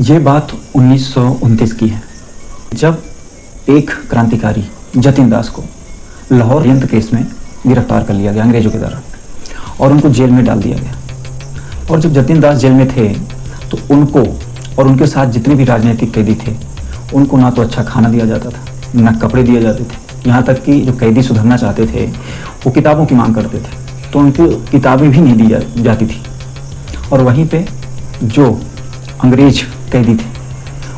ये बात 1929 की है, जब एक क्रांतिकारी जतिन दास को लाहौर यंत्र केस में गिरफ्तार कर लिया गया अंग्रेजों के द्वारा और उनको जेल में डाल दिया गया। और जब जतिन दास जेल में थे तो उनको और उनके साथ जितने भी राजनीतिक कैदी थे उनको ना तो अच्छा खाना दिया जाता था, ना कपड़े दिए जाते थे। यहाँ तक कि जो कैदी सुधरना चाहते थे वो किताबों की मांग करते थे तो उनकी किताबें भी नहीं दी जाती थी। और वहीं पे जो अंग्रेज कैदी थे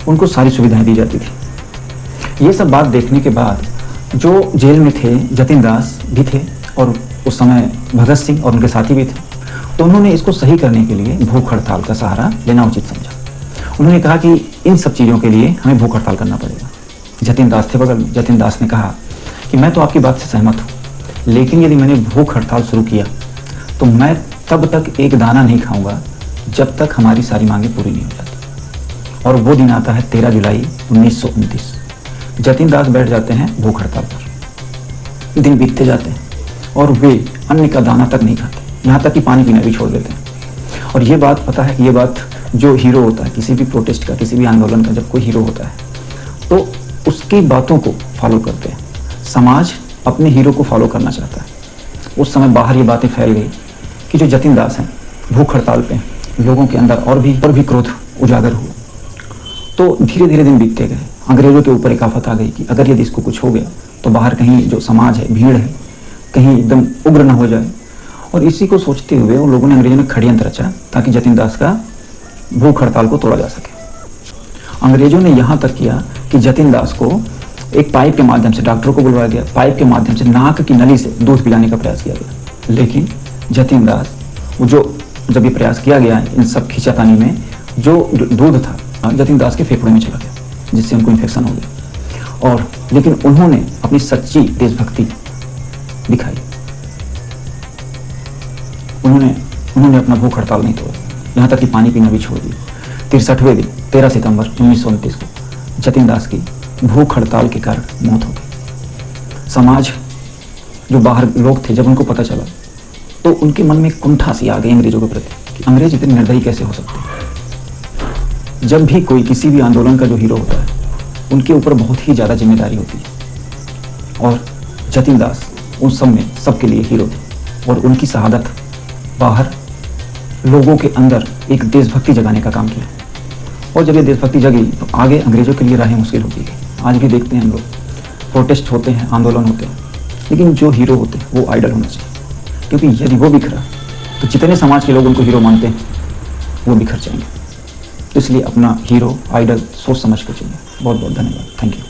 उनको सारी सुविधाएं दी जाती थी। ये सब बात देखने के बाद जो जेल में थे जतिन दास भी थे और उस समय भगत सिंह और उनके साथी भी थे, तो उन्होंने इसको सही करने के लिए भूख हड़ताल का सहारा लेना उचित समझा। उन्होंने कहा कि इन सब चीज़ों के लिए हमें भूख हड़ताल करना पड़ेगा। जतिन दास थे बगल में। जतिन दास ने कहा कि मैं तो आपकी बात से सहमत हूँ, लेकिन यदि मैंने भूख हड़ताल शुरू किया तो मैं तब तक एक दाना नहीं खाऊंगा जब तक हमारी सारी मांगें पूरी नहीं हो जाती। और वो दिन आता है 13 जुलाई 1929। जतिन दास बैठ जाते हैं भूख हड़ताल पर। दिन बीतते जाते हैं और वे अन्न का दाना तक नहीं खाते, यहाँ तक कि पानी पीना भी छोड़ देते हैं। और ये बात पता है कि ये बात जो हीरो होता है किसी भी प्रोटेस्ट का, किसी भी आंदोलन का, जब कोई हीरो होता है तो उसकी बातों को फॉलो करते हैं। समाज अपने हीरो को फॉलो करना चाहता है। उस समय बाहर ये बातें फैल गई कि जो जतिन दास हैं भूख हड़ताल पे, लोगों के अंदर और भी क्रोध उजागर हुआ। तो धीरे धीरे दिन बीतते गए। अंग्रेजों के ऊपर एक आफत आ गई कि अगर यदि इसको कुछ हो गया तो बाहर कहीं जो समाज है, भीड़ है, कहीं एकदम उग्र न हो जाए। और इसी को सोचते हुए उन लोगों ने, अंग्रेजों ने षड्यंत्र रचा ताकि जतिन दास का भूख हड़ताल को तोड़ा जा सके। अंग्रेजों ने यहाँ तक किया कि जतिन दास को एक पाइप के माध्यम से, डॉक्टरों को बुलवाया गया, पाइप के माध्यम से नाक की नली से दूध पिलाने का प्रयास किया गया। लेकिन जतिन दास जब ये प्रयास किया गया, इन सब खींचातानी में जो दूध था जतिन दास के फेफड़े में चला गया, जिससे उनको इन्फेक्शन हो गया। और लेकिन उन्होंने अपनी सच्ची देशभक्ति दिखाई। उन्होंने अपना भूख हड़ताल नहीं तोड़ा, यहाँ तक कि पानी पीना भी छोड़ दिया। 63वें दिन 13 सितंबर 1929 को जतिन दास की भूख हड़ताल के कारण मौत हो गई। समाज, जो बाहर लोग थे, जब उनको पता चला तो उनके मन में कुंठा सी आ गई अंग्रेजों के प्रति कि अंग्रेज इतने निर्दयी कैसे हो सकते हैं। जब भी कोई किसी भी आंदोलन का जो हीरो होता है उनके ऊपर बहुत ही ज़्यादा जिम्मेदारी होती है। और जतिन दास उन सब में सबके लिए हीरो थे और उनकी शहादत बाहर लोगों के अंदर एक देशभक्ति जगाने का काम किया। और जब ये देशभक्ति जगी तो आगे अंग्रेजों के लिए राहें मुश्किल होती गई। आज भी देखते हैं हम लोग, प्रोटेस्ट होते हैं, आंदोलन होते हैं, लेकिन जो हीरो होते हैं वो आइडल होना चाहिए, क्योंकि यदि वो बिखरा तो जितने समाज के लोग उनको हीरो मानते हैं वो बिखर जाएंगे। तो इसलिए अपना हीरो, आइडल सोच समझ कर चुनिए। बहुत बहुत धन्यवाद। Thank you.